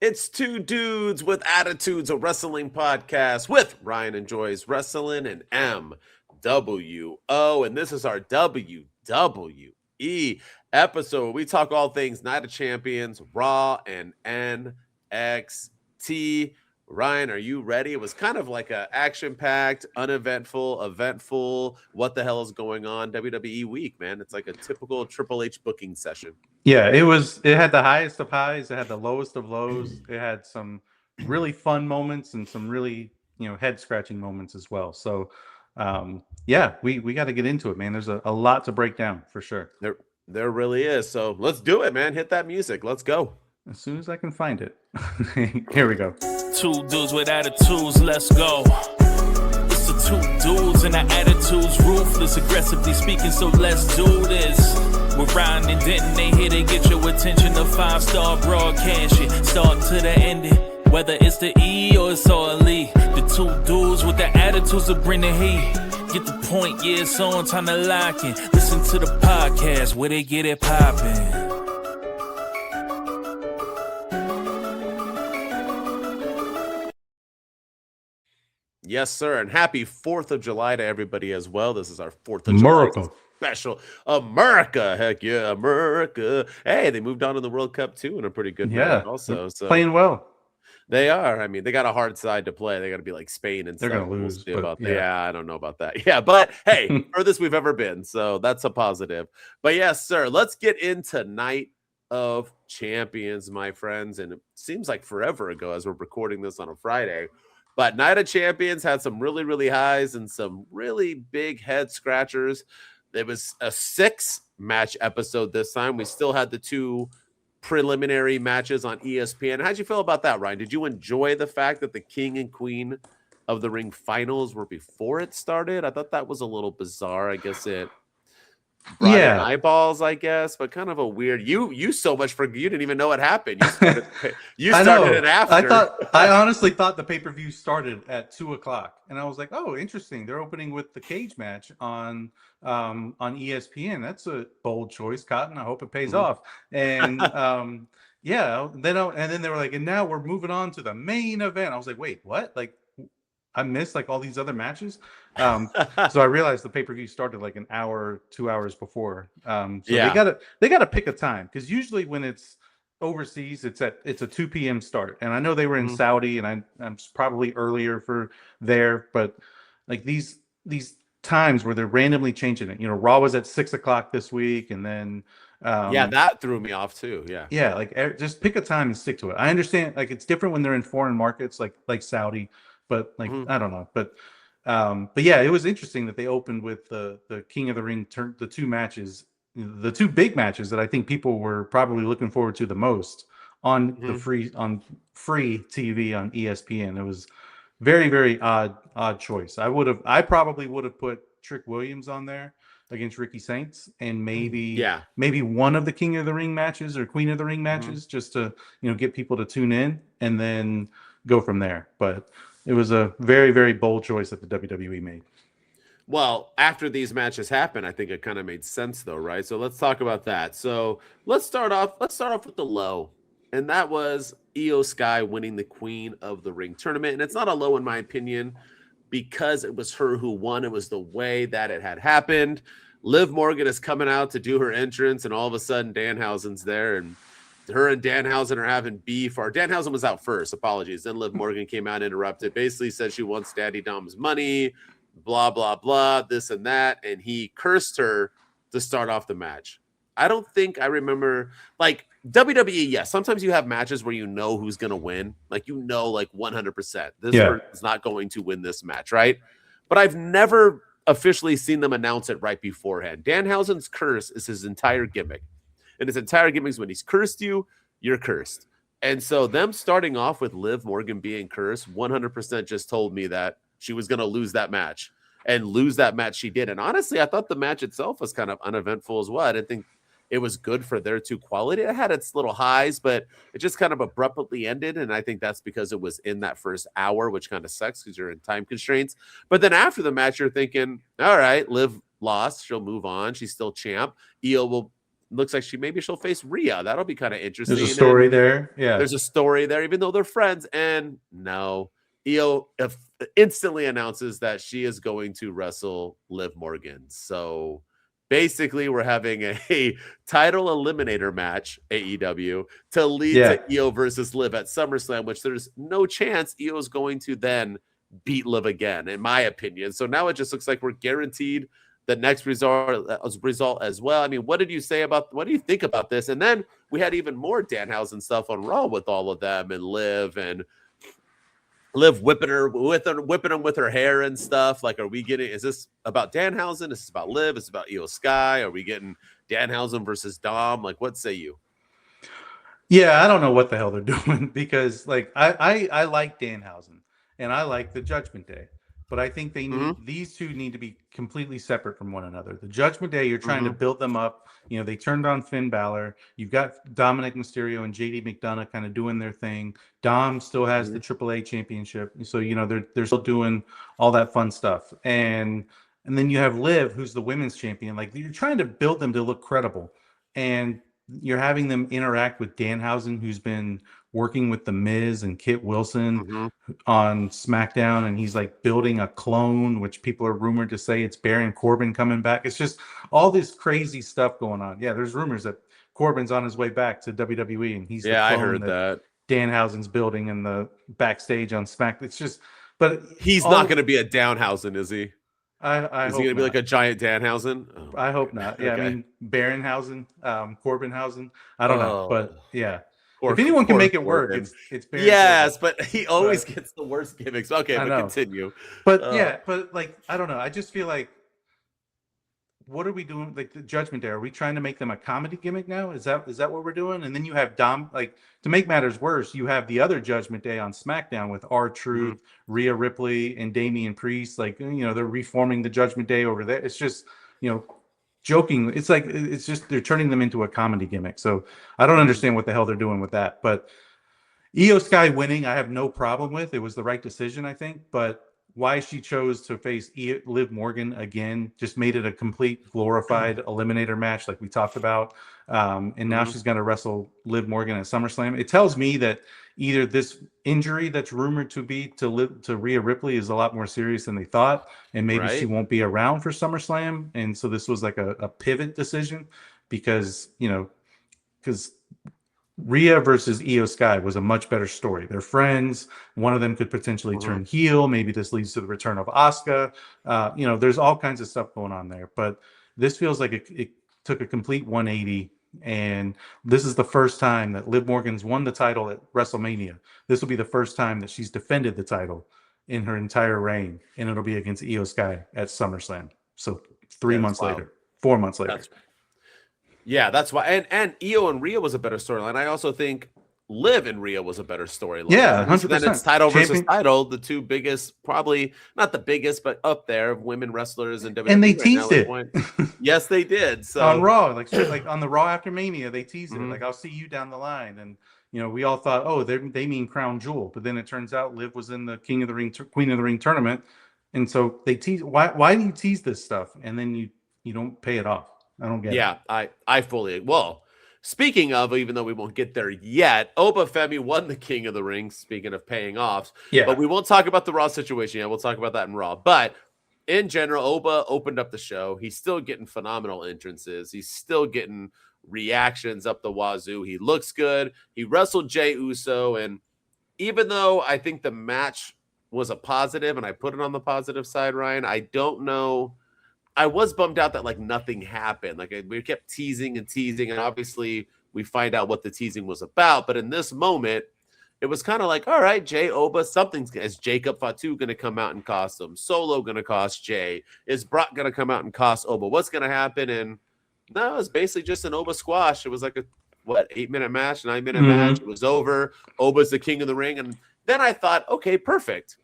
It's Two Dudes with Attitudes, a wrestling podcast with Ryan Enjoys Wrestling and MWO. And this is our WWE episode where we talk all things Night of Champions, Raw, and NXT. Ryan, are you ready? It was kind of like a action-packed, uneventful, eventful, what the hell is going on WWE week, man. It's like a typical Triple H booking session. Yeah, it had the highest of highs, it had the lowest of lows. It had some really fun moments and some really, head scratching moments as well. So yeah, we got to get into it, man. There's a lot to break down for sure. There really is. So let's do it, man. Hit that music. Let's go. As soon as I can find it. Here we go. Two dudes with attitudes, let's go. It's the two dudes and our attitudes ruthless, aggressively speaking, so let's do this. We're Ryan and Denton, they here to get your attention. The 5-star broadcast shit, start to the ending. Whether it's the E or it's all Lee, the two dudes with the attitudes that bring the heat. Get the point, yeah, it's on, time to lock in. Listen to the podcast where they get it poppin'. Yes, sir. And happy 4th of July to everybody as well. This is our 4th of July special. America. Heck yeah, America. Hey, they moved on in the World Cup too in a pretty good way also. So playing well. They are. I mean, they got a hard side to play. They got to be like Spain and they're stuff. They're going to lose. But, yeah, I don't know about that. Yeah, but hey, furthest we've ever been. So that's a positive. But yes, sir. Let's get into Night of Champions, my friends. And it seems like forever ago as we're recording this on a Friday. But Night of Champions had some really, really highs and some really big head scratchers. There was a 6-match episode this time. We still had the 2 preliminary matches on ESPN. How'd you feel about that, Ryan? Did you enjoy the fact that the King and Queen of the Ring finals were before it started? I thought that was a little bizarre. I guess it brought in eyeballs, I guess, but kind of a weird. You so much for you didn't even know what happened. You started it after. I honestly thought the pay-per-view started at 2:00, and I was like, oh, interesting. They're opening with the cage match on ESPN. That's a bold choice, Cotton. I hope it pays off. And yeah, then they were like, and now we're moving on to the main event. I was like, wait, what? Like, I missed like all these other matches. So I realized the pay-per-view started like an hour, 2 hours before. So they gotta pick a time, because usually when it's overseas, it's a 2 p.m. start. And I know they were in Saudi, and I'm probably earlier for there, but like these times where they're randomly changing it. Raw was at 6:00 this week, and then that threw me off too. Yeah, like just pick a time and stick to it. I understand like it's different when they're in foreign markets like Saudi. But like I don't know, but yeah, it was interesting that they opened with the King of the Ring the 2 matches, the 2 big matches that I think people were probably looking forward to the most on the free TV on ESPN. It was very, very odd choice. I probably would have put Trick Williams on there against Ricky Saints, and maybe one of the King of the Ring matches or Queen of the Ring matches, just to get people to tune in and then go from there. But it was a very, very bold choice that the WWE made. Well, after these matches happened, I think it kind of made sense, though, right? So let's talk about that. So let's start off with the low, and that was Iyo Sky winning the Queen of the Ring tournament. And it's not a low, in my opinion, because it was her who won. It was the way that it had happened. Liv Morgan is coming out to do her entrance, and all of a sudden Danhausen's there, and her and Danhausen are having beef. Or Danhausen was out first. Apologies. Then Liv Morgan came out and interrupted. Basically said she wants Daddy Dom's money, blah, blah, blah, this and that. And he cursed her to start off the match. I don't think I remember, like WWE, yes, sometimes you have matches where you know who's going to win. Like, like 100%. This person's not going to win this match, right? But I've never officially seen them announce it right beforehand. Danhausen's curse is his entire gimmick. And his entire gimmick is when he's cursed you, you're cursed. And so them starting off with Liv Morgan being cursed 100% just told me that she was going to lose that match. And lose that match she did. And honestly, I thought the match itself was kind of uneventful as well. I didn't think it was good for their 2 quality. It had its little highs, but it just kind of abruptly ended. And I think that's because it was in that first hour, which kind of sucks because you're in time constraints. But then after the match, you're thinking, all right, Liv lost. She'll move on. She's still champ. Iyo will looks like she'll face Rhea. That'll be kind of interesting. There's a story there. Yeah. There's a story there, even though they're friends. And no, Iyo instantly announces that she is going to wrestle Liv Morgan. So basically, we're having a title eliminator match, AEW, to lead to Iyo versus Liv at SummerSlam, which there's no chance Iyo is going to then beat Liv again, in my opinion. So now it just looks like we're guaranteed the next result as well. I mean, what do you think about this? And then we had even more Danhausen stuff on Raw with all of them and Liv whipping them with her hair and stuff. Like, is this about Danhausen? Is this about Liv? Is this about Iyo Sky? Are we getting Danhausen versus Dom? Like, what say you? Yeah, I don't know what the hell they're doing, because like I like Danhausen and I like the Judgment Day, but I think they need these two need to be completely separate from one another. The Judgment Day, you're trying to build them up. You know, they turned on Finn Balor. You've got Dominic Mysterio and JD McDonough kind of doing their thing. Dom still has the AAA championship. So, you know, they're still doing all that fun stuff. And then you have Liv, who's the women's champion. Like, you're trying to build them to look credible. And you're having them interact with Danhausen, who's been working with The Miz and Kit Wilson on SmackDown, and he's like building a clone, which people are rumored to say it's Baron Corbin coming back. It's just all this crazy stuff going on. Yeah, there's rumors that Corbin's on his way back to WWE, and he's the clone I heard that Danhausen's building in the backstage on SmackDown. It's just, but he's not going to be a Danhausen, is he? Is he going to be like a giant Danhausen? Oh, I hope not. Yeah, okay. I mean, Baronhausen, Corbinhausen. I don't know, but yeah. If anyone can make it work, it's Baron. Yes, Corbin. But he always gets the worst gimmicks. Okay, but continue. But yeah, but like, I don't know. I just feel like, what are we doing? Like, the Judgment Day, are we trying to make them a comedy gimmick now? Is that what we're doing? And then you have Dom, like, to make matters worse, you have the other Judgment Day on SmackDown with R-Truth, Rhea Ripley, and Damian Priest. Like, you know, they're reforming the Judgment Day over there. It's just, you know, joking. It's like, it's just, they're turning them into a comedy gimmick. So I don't understand what the hell they're doing with that. But Iyo Sky winning, I have no problem with. It was the right decision, I think. But why she chose to face Liv Morgan again just made it a complete glorified eliminator match, like we talked about. And now she's going to wrestle Liv Morgan at SummerSlam. It tells me that either this injury that's rumored to be to Rhea Ripley is a lot more serious than they thought, and maybe she won't be around for SummerSlam. And so this was like a pivot decision, because, you know, because Rhea versus Iyo Sky was a much better story. They're friends. One of them could potentially turn heel. Maybe this leads to the return of Asuka. You know, there's all kinds of stuff going on there. But this feels like it took a complete 180. And this is the first time that Liv Morgan's won the title at WrestleMania. This will be the first time that she's defended the title in her entire reign. And it'll be against Iyo Sky at SummerSlam. So 4 months later. Yeah, that's why. And Iyo and Rhea was a better storyline. I also think Liv and Rhea was a better storyline. Yeah, 100%. Then it's title versus title, the two biggest, probably not the biggest, but up there of women wrestlers in WWE. And they teased it. Yes, they did. So on Raw, like on the Raw after Mania, they teased it. Like, I'll see you down the line. And, you know, we all thought, oh, they mean Crown Jewel. But then it turns out Liv was in the King of the Ring, Queen of the Ring tournament. And so they tease. Why do you tease this stuff and then you don't pay it off? I don't get it. Yeah, I fully. Well, speaking of, even though we won't get there yet, Oba Femi won the King of the Ring. Speaking of paying off, but we won't talk about the Raw situation yet. We'll talk about that in Raw. But in general, Oba opened up the show. He's still getting phenomenal entrances. He's still getting reactions up the wazoo. He looks good. He wrestled Jey Uso, and even though I think the match was a positive, and I put it on the positive side, Ryan, I don't know. I was bummed out that like nothing happened. Like, we kept teasing, and obviously we find out what the teasing was about. But in this moment, it was kind of like, all right, Jey, Oba, is Jacob Fatu going to come out and cost him? Solo going to cost Jey? Is Brock going to come out and cost Oba? What's going to happen? And no, it was basically just an Oba squash. It was like a 8-minute match, 9-minute match. It was over. Oba's the King of the Ring. And then I thought, okay, perfect.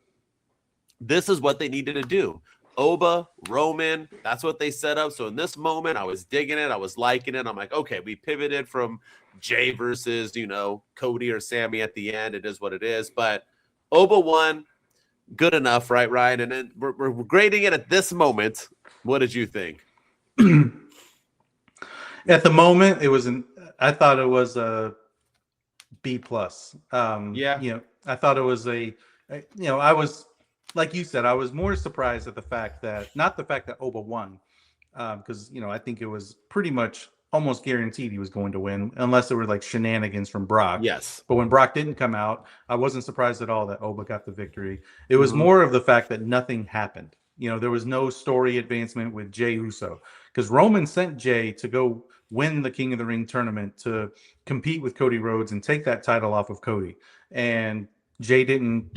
This is what they needed to do. Oba, Roman, that's what they set up. So in this moment, I was digging it. I was liking it. I'm like, okay, we pivoted from Jey versus, you know, Cody or Sami at the end. It is what it is. But Oba won. Good enough, right, Ryan? And then we're grading it at this moment. What did you think? At the moment, I thought it was a B plus. Yeah. I thought it was I was, like you said, I was more surprised at the fact that, not the fact that Oba won, because I think it was pretty much almost guaranteed he was going to win, unless there were like shenanigans from Brock. Yes. But when Brock didn't come out, I wasn't surprised at all that Oba got the victory. It was Mhm. more of the fact that nothing happened. There was no story advancement with Jey Uso, because Roman sent Jey to go win the King of the Ring tournament to compete with Cody Rhodes and take that title off of Cody. And Jey didn't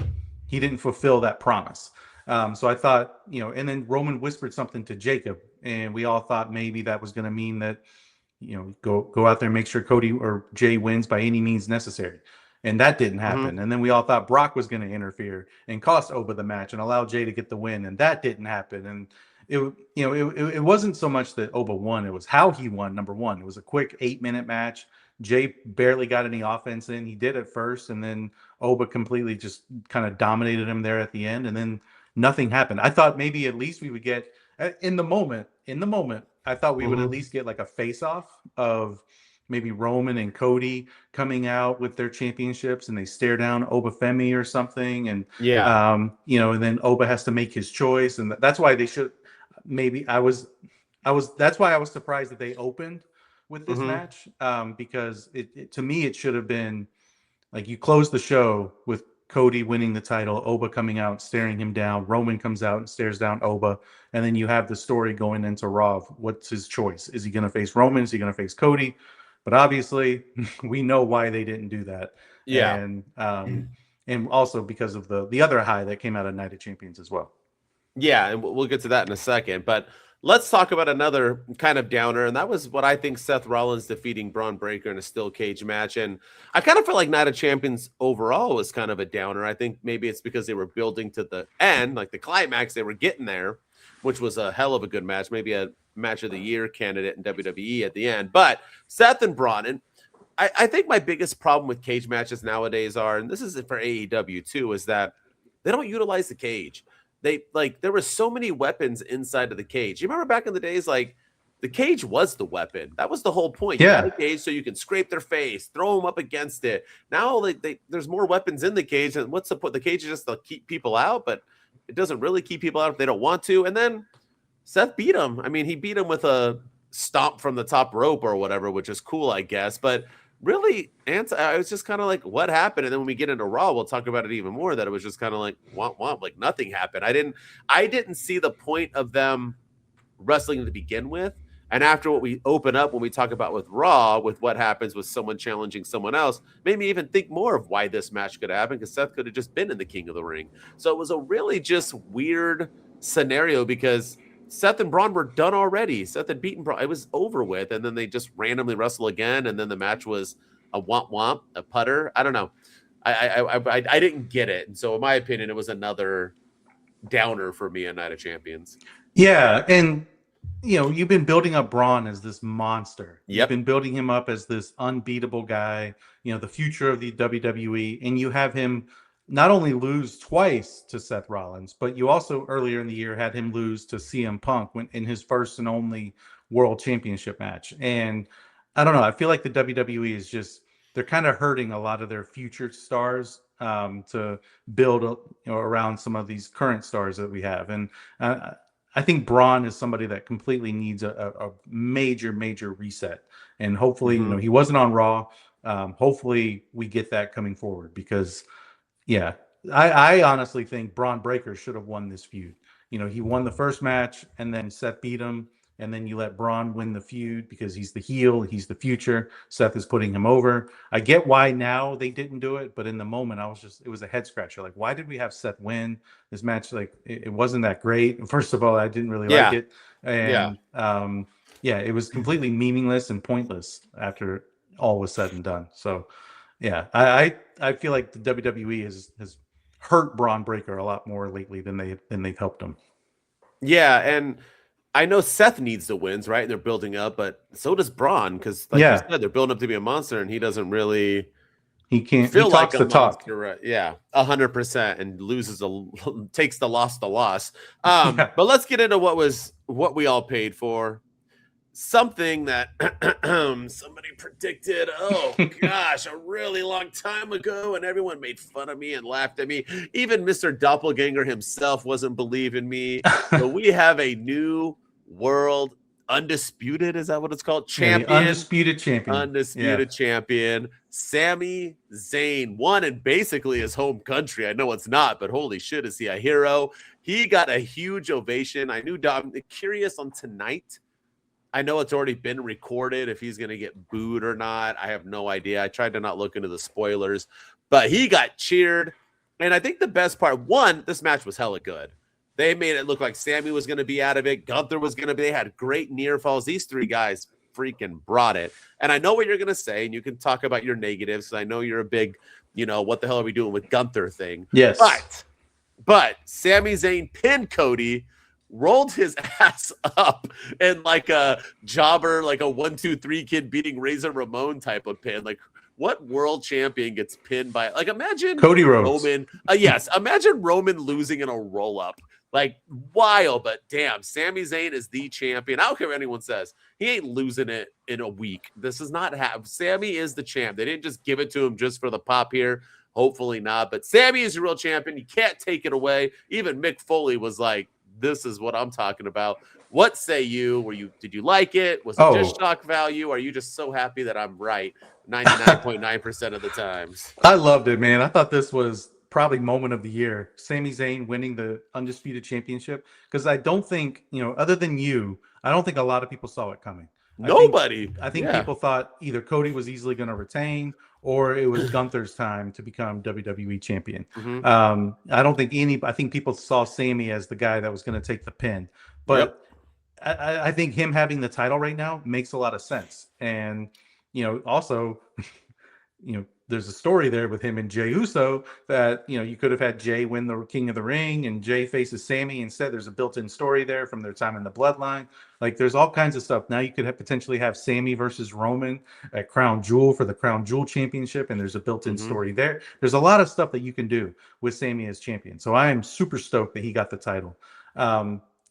fulfill that promise. So I thought, and then Roman whispered something to Jacob, and we all thought maybe that was going to mean that, go out there and make sure Cody or Jey wins by any means necessary. And that didn't happen. And then we all thought Brock was going to interfere and cost Oba the match and allow Jey to get the win. And that didn't happen. And it wasn't so much that Oba won. It was how he won, number one. It was a quick 8-minute match. Jey barely got any offense in. He did at first, and then Oba completely just kind of dominated him there at the end, and then nothing happened. I thought maybe at least we would get, in the moment, I thought we would at least get like a face-off of maybe Roman and Cody coming out with their championships, and they stare down Oba Femi or something, and and then Oba has to make his choice, and that's why they should. Maybe that's why I was surprised that they opened with this match, because to me it should have been like, you close the show with Cody winning the title, Oba coming out, staring him down, Roman comes out and stares down Oba, and then you have the story going into Raw. What's his choice? Is he going to face Roman? Is he going to face Cody? But obviously we know why they didn't do that. And also because of the other high that came out of Night of Champions as well. Yeah, and we'll get to that in a second. But let's talk about another kind of downer, and that was what I think Seth Rollins defeating Braun Breaker in a steel cage match. And I kind of feel like Night of Champions overall was kind of a downer. I think maybe it's because they were building to the end, like the climax, they were getting there, which was a hell of a good match, maybe a match of the year candidate in WWE at the end. But Seth and Braun, and I think my biggest problem with cage matches nowadays are, and this is for AEW too, is that they don't utilize the cage. There were so many weapons inside of the cage. You remember back in the days, like the cage was the weapon. That was the whole point. You had a cage so you can scrape their face, throw them up against it. Now there's more weapons in the cage. And what's the point? The cage is just to keep people out, but it doesn't really keep people out if they don't want to. And then Seth beat him. I mean, he beat him with a stomp from the top rope or whatever, which is cool, I guess. But really, I was just kind of like, what happened? And then when we get into Raw, we'll talk about it even more, that it was just kind of like, womp, like nothing happened. I didn't see the point of them wrestling to begin with. And after what we open up when we talk about with Raw, with what happens with someone challenging someone else, made me even think more of why this match could happen, because Seth could have just been in the King of the Ring. So it was a really just weird scenario, because Seth and Braun were done already. Seth had beaten Braun. It was over with. And then they just randomly wrestle again. And then the match was a womp, a putter. I don't know. I didn't get it. And so in my opinion, it was another downer for me on Night of Champions. Yeah. And, you've been building up Braun as this monster. You've been building him up as this unbeatable guy, the future of the WWE. And you have him not only lose twice to Seth Rollins, but you also earlier in the year had him lose to CM Punk in his first and only World Championship match. And I don't know, I feel like the WWE is they're kind of hurting a lot of their future stars to build around some of these current stars that we have. And I think Braun is somebody that completely needs a major reset. And hopefully, he wasn't on Raw. Hopefully we get that coming forward, because I honestly think Braun Breaker should have won this feud. He won the first match, and then Seth beat him, and then you let Braun win the feud because he's the heel, he's the future. Seth is putting him over. I get why now they didn't do it, but in the moment, it was a head scratcher. Like, why did we have Seth win this match? Like, it wasn't that great. First of all, I didn't really like it, and it was completely meaningless and pointless after all was said and done. So, yeah, I feel like the WWE has hurt Braun Breaker a lot more lately than they've helped him. Yeah, and I know Seth needs the wins, right? And they're building up, but so does Braun, because like you said, they're building up to be a monster, and he doesn't really. He can't feel he like talks the talk. Right? Yeah, 100%, and takes the loss. But let's get into what we all paid for. something that somebody predicted, oh gosh, a really long time ago, and everyone made fun of me and laughed at me. Even Mr. Doppelganger himself wasn't believing me. So we have a new world undisputed, is that what it's called? Champion. Yeah, undisputed champion. Undisputed champion. Sami Zayn won in basically his home country. I know it's not, but holy shit, is he a hero? He got a huge ovation. I'm curious on tonight. I know it's already been recorded if he's going to get booed or not. I have no idea. I tried to not look into the spoilers, but he got cheered. And I think the best part, one, this match was hella good. They made it look like Sami was going to be out of it. Gunther was going to be. They had great near falls. These three guys freaking brought it. And I know what you're going to say, and you can talk about your negatives. I know you're a big, what the hell are we doing with Gunther thing. Yes. But Sami Zayn pinned Cody, rolled his ass up, and like a jobber, like a 1-2-3 kid beating Razor Ramon type of pin. Like, what world champion gets pinned by, like, imagine Cody Rhodes. Roman. Imagine Roman losing in a roll up. Like, wild, but damn, Sami Zayn is the champion. I don't care what anyone says. He ain't losing it in a week. This is not Sami is the champ. They didn't just give it to him just for the pop here. Hopefully not. But Sami is your real champion. You can't take it away. Even Mick Foley was like, this is what I'm talking about. What say you? Did you like it? Was it just shock value? Or are you just so happy that I'm right 99.9% of the times? I loved it, man. I thought this was probably moment of the year. Sami Zayn winning the Undisputed Championship. Because I don't think, other than you, I don't think a lot of people saw it coming. Nobody. I think people thought either Cody was easily going to retain or it was Gunther's time to become WWE champion. Mm-hmm. I think people saw Sami as the guy that was going to take the pin. But I think him having the title right now makes a lot of sense. And, also, there's a story there with him and Jey Uso that, you could have had Jey win the King of the Ring and Jey faces Sami instead. There's a built-in story there from their time in the Bloodline. Like, there's all kinds of stuff. Now you could potentially have Sami versus Roman at Crown Jewel for the Crown Jewel Championship, and there's a built-in story there. There's a lot of stuff that you can do with Sami as champion. So I am super stoked that he got the title.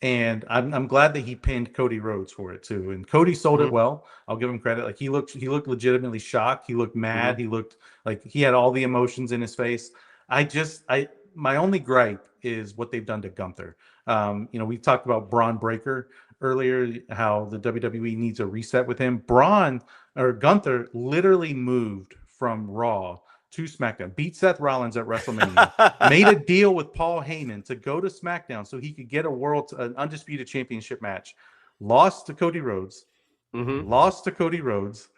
And I'm glad that he pinned Cody Rhodes for it too. And Cody sold it well. I'll give him credit. Like, he looked legitimately shocked. He looked mad. He looked like he had all the emotions in his face. My only gripe is what they've done to Gunther. We talked about Braun Breaker earlier, how the WWE needs a reset with him. Gunther literally moved from Raw to SmackDown, beat Seth Rollins at WrestleMania, made a deal with Paul Heyman to go to SmackDown so he could get an Undisputed Championship match, lost to Cody Rhodes, lost to Cody Rhodes,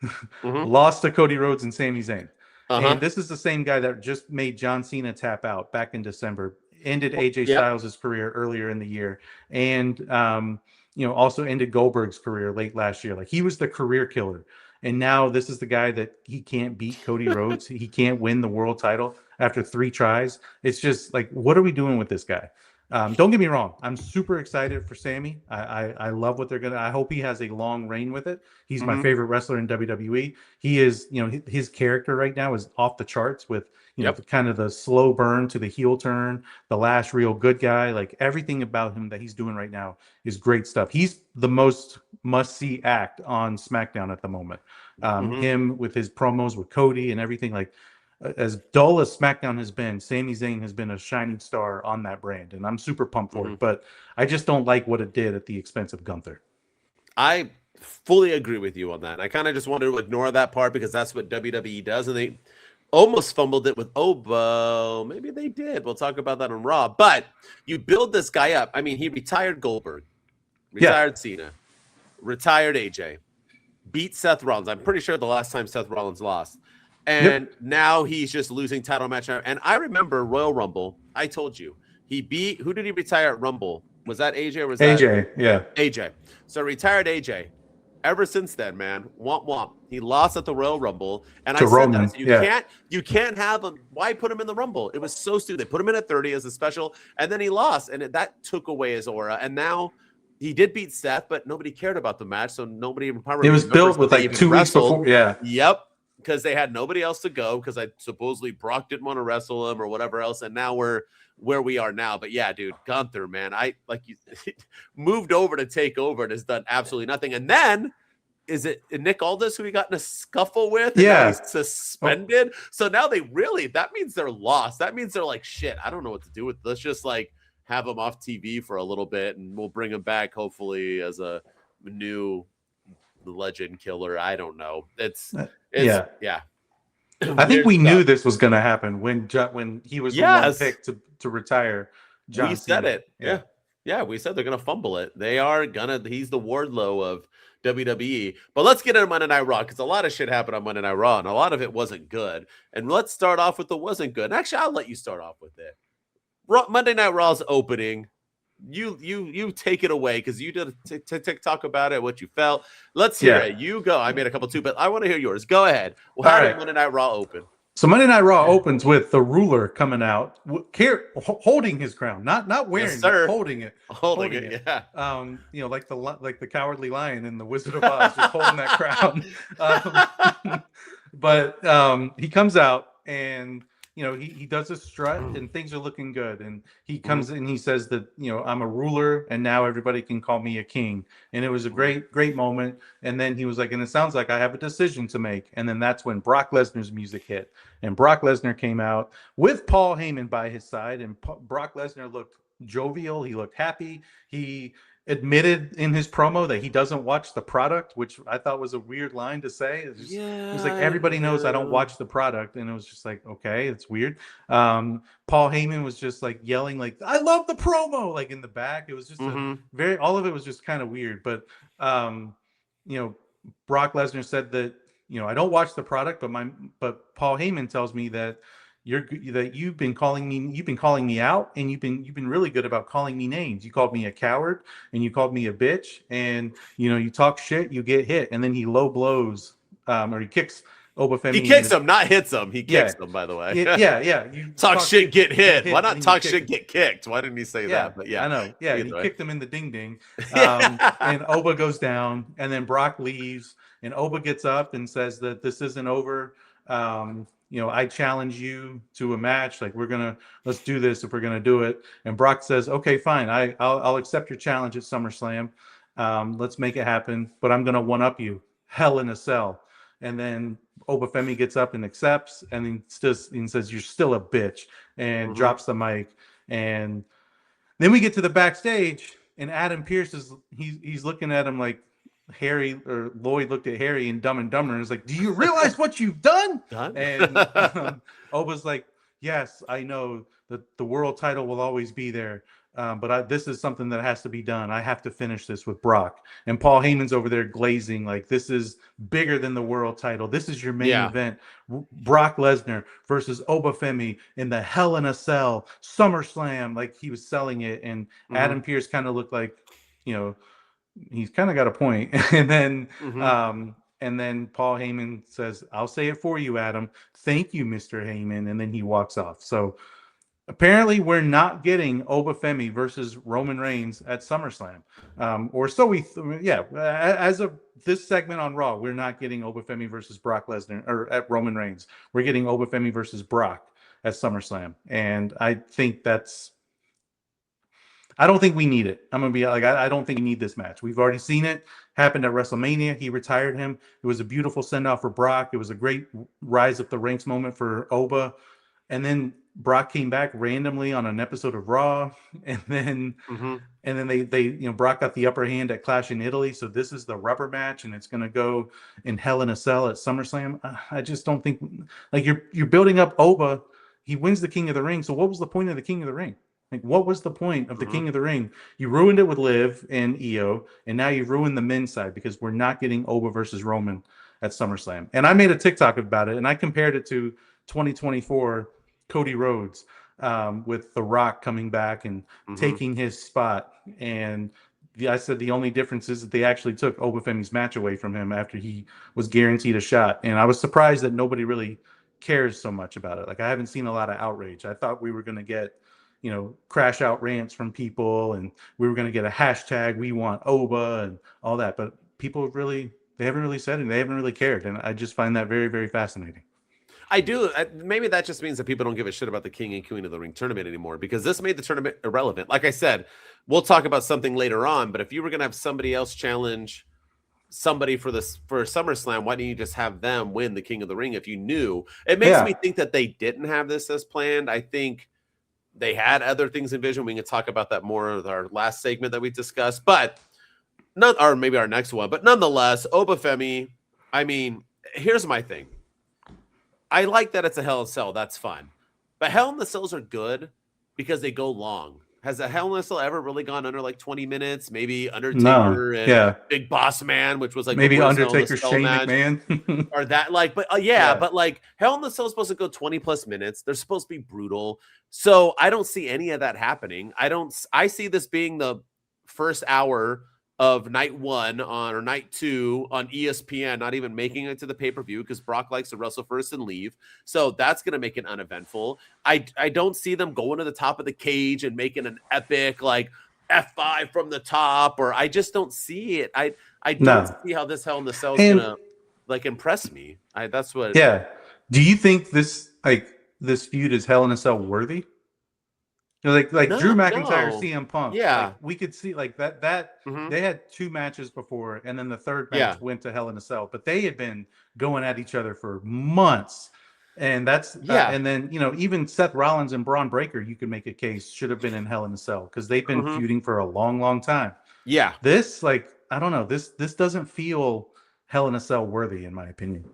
lost to Cody Rhodes and Sami Zayn. And this is the same guy that just made John Cena tap out back in December, ended AJ Styles' career earlier in the year, and also ended Goldberg's career late last year. Like, he was the career killer. And now this is the guy that he can't beat Cody Rhodes. He can't win the world title after 3 tries. It's just like, what are we doing with this guy? Don't get me wrong. I'm super excited for Sami. I love what they're going to. I hope he has a long reign with it. He's my favorite wrestler in WWE. He is, his character right now is off the charts with, kind of the slow burn to the heel turn, the last real good guy. Like, everything about him that he's doing right now is great stuff. He's the most must-see act on SmackDown at the moment. Him with his promos with Cody and everything. Like, as dull as SmackDown has been, Sami Zayn has been a shining star on that brand, and I'm super pumped for it. But I just don't like what it did at the expense of Gunther. I fully agree with you on that. I kind of just wanted to ignore that part because that's what WWE does, and they almost fumbled it with Oba. Maybe they did. We'll talk about that on Raw. But you build this guy up. I mean, he retired Goldberg, retired Cena, retired AJ, beat Seth Rollins. I'm pretty sure the last time Seth Rollins lost. And now he's just losing title match. And I remember Royal Rumble. I told you. He beat, who did he retire at Rumble? Was that AJ or was that AJ? Yeah. AJ. So retired AJ. Ever since then, man, womp womp. He lost at the Royal Rumble, and I said that you can't have him. Why put him in the Rumble? It was so stupid. They put him in at 30 as a special, and then he lost, and that took away his aura. And now he did beat Seth, but nobody cared about the match, so nobody even probably. It was built with like 2 weeks before. Yeah. Yep. Because they had nobody else to go. Because supposedly Brock didn't want to wrestle him or whatever else, and now we're where we are now. But yeah, dude, Gunther, man, moved over to take over and has done absolutely nothing. And then is it Nick Aldis who he got in a scuffle with? And now he's suspended. So now that means they're lost. That means they're like, shit, I don't know what to do with this. Let's just like have him off TV for a little bit and we'll bring him back hopefully as a new legend killer. I don't know. It's yeah. I think we knew this was going to happen when he was the one picked to retire. John we said Cena. it. Yeah. We said they're going to fumble it. They are going to. He's the Wardlow of WWE. But let's get into Monday Night Raw because a lot of shit happened on Monday Night Raw and a lot of it wasn't good. And let's start off with the wasn't good. And actually, I'll let you start off with it. Monday Night Raw's opening. You take it away because you did a TikTok about it, what you felt. Let's hear it. You go. I made a couple too, but I want to hear yours. Go ahead. Well, how did Monday Night Raw open? So Monday Night Raw opens with the ruler coming out, holding his crown, not wearing it, holding it. Holding it. Yeah. Like the Cowardly Lion in the Wizard of Oz, just holding that crown. But he comes out and he does a strut and things are looking good. And he comes in, he says that, I'm a ruler and now everybody can call me a king. And it was a great, great moment. And then he was like, and it sounds like I have a decision to make. And then that's when Brock Lesnar's music hit. And Brock Lesnar came out with Paul Heyman by his side. And Brock Lesnar looked jovial. He looked happy. He admitted in his promo that he doesn't watch the product, which I thought was a weird line to say. It was like, everybody knows I don't watch the product. And it was just like, okay, it's weird. Paul Heyman was just like yelling, like, I love the promo, like in the back. It was just all of it was just kind of weird. But, Brock Lesnar said that, I don't watch the product, but Paul Heyman tells me that you've been calling me out, and you've been really good about calling me names. You called me a coward and you called me a bitch, and you talk shit, you get hit. And then he low blows or he kicks Oba Femi. He kicks him, not hits him. He kicks him, by the way. Yeah. You talk shit, get hit. Why not talk shit, get kicked? Why didn't he say that? But I know. Yeah, he kicked him in the ding ding. And Oba goes down, and then Brock leaves, and Oba gets up and says that this isn't over. I challenge you to a match. Like, let's do this if we're gonna do it. And Brock says, okay, fine. I'll accept your challenge at SummerSlam. Let's make it happen. But I'm gonna one up you. Hell in a Cell. And then Oba Femi gets up and accepts, and then says, you're still a bitch, and drops the mic. And then we get to the backstage, and Adam Pearce he's looking at him like Harry or Lloyd looked at Harry in Dumb and Dumber and was like, do you realize what you've done? And Oba's like, yes, I know that the world title will always be there. But this is something that has to be done. I have to finish this with Brock. And Paul Heyman's over there glazing like, this is bigger than the world title. This is your main event. Brock Lesnar versus Oba Femi in the Hell in a Cell SummerSlam. Like, he was selling it. And Adam Pearce kind of looked like, he's kind of got a point. And then Paul Heyman says, I'll say it for you, Adam. Thank you, Mr. Heyman. And then he walks off. So apparently we're not getting Oba Femi versus Roman Reigns at SummerSlam. As of this segment on Raw, we're not getting Oba Femi versus Brock Lesnar or at Roman Reigns. We're getting Oba Femi versus Brock at SummerSlam. And I think I don't think we need it. I'm going to be like, I don't think we need this match. We've already seen it. Happened at WrestleMania. He retired him. It was a beautiful send-off for Brock. It was a great rise up the ranks moment for Oba. And then Brock came back randomly on an episode of Raw. And then they Brock got the upper hand at Clash in Italy. So this is the rubber match, and it's going to go in Hell in a Cell at SummerSlam. I just don't think, like, you're building up Oba. He wins the King of the Ring. So what was the point of the King of the Ring? Like, what was the point of the King of the Ring? You ruined it with Liv and Iyo, and now you've ruined the men's side because we're not getting Oba versus Roman at SummerSlam. And I made a TikTok about it, and I compared it to 2024 Cody Rhodes with The Rock coming back and taking his spot. And I said the only difference is that they actually took Oba Femi's match away from him after he was guaranteed a shot. And I was surprised that nobody really cares so much about it. Like, I haven't seen a lot of outrage. I thought we were going to get crash out rants from people, and we were going to get a hashtag, we want Oba and all that. But people they haven't really said it. They haven't really cared. And I just find that very, very fascinating. I do. Maybe that just means that people don't give a shit about the King and Queen of the Ring tournament anymore, because this made the tournament irrelevant. Like I said, we'll talk about something later on, but if you were going to have somebody else challenge somebody for SummerSlam, why didn't you just have them win the King of the Ring if you knew? It makes me think that they didn't have this as planned. I think they had other things in vision. We can talk about that more in our last segment that we discussed, but or maybe our next one. But nonetheless, Oba Femi, I mean, here's my thing. I like that it's a Hell in a Cell. That's fun. But Hell in the Cells are good because they go long. Has a Hell in a Cell ever really gone under like 20 minutes? Maybe Undertaker and Big Boss Man, which was like maybe Undertaker, Shane McMahon, or that like. But but like Hell in the Cell is supposed to go 20 plus minutes. They're supposed to be brutal. So I don't see any of that happening. I see this being the first hour of night 1 or night 2 on ESPN, not even making it to the pay-per-view because Brock likes to wrestle first and leave. So that's going to make it uneventful. I don't see them going to the top of the cage and making an epic like F5 from the top, or I just don't see it. I don't see how this Hell in the Cell is going to like impress me. That's what. Yeah. Do you think this feud is Hell in a Cell worthy? Like Drew McIntyre, CM Punk. Yeah, like, we could see like that. They had 2 matches before, and then the third match went to Hell in a Cell. But they had been going at each other for months, and that's and then even Seth Rollins and Braun Breaker, you could make a case should have been in Hell in a Cell because they've been feuding for a long, long time. Yeah, this I don't know. This doesn't feel Hell in a Cell worthy, in my opinion.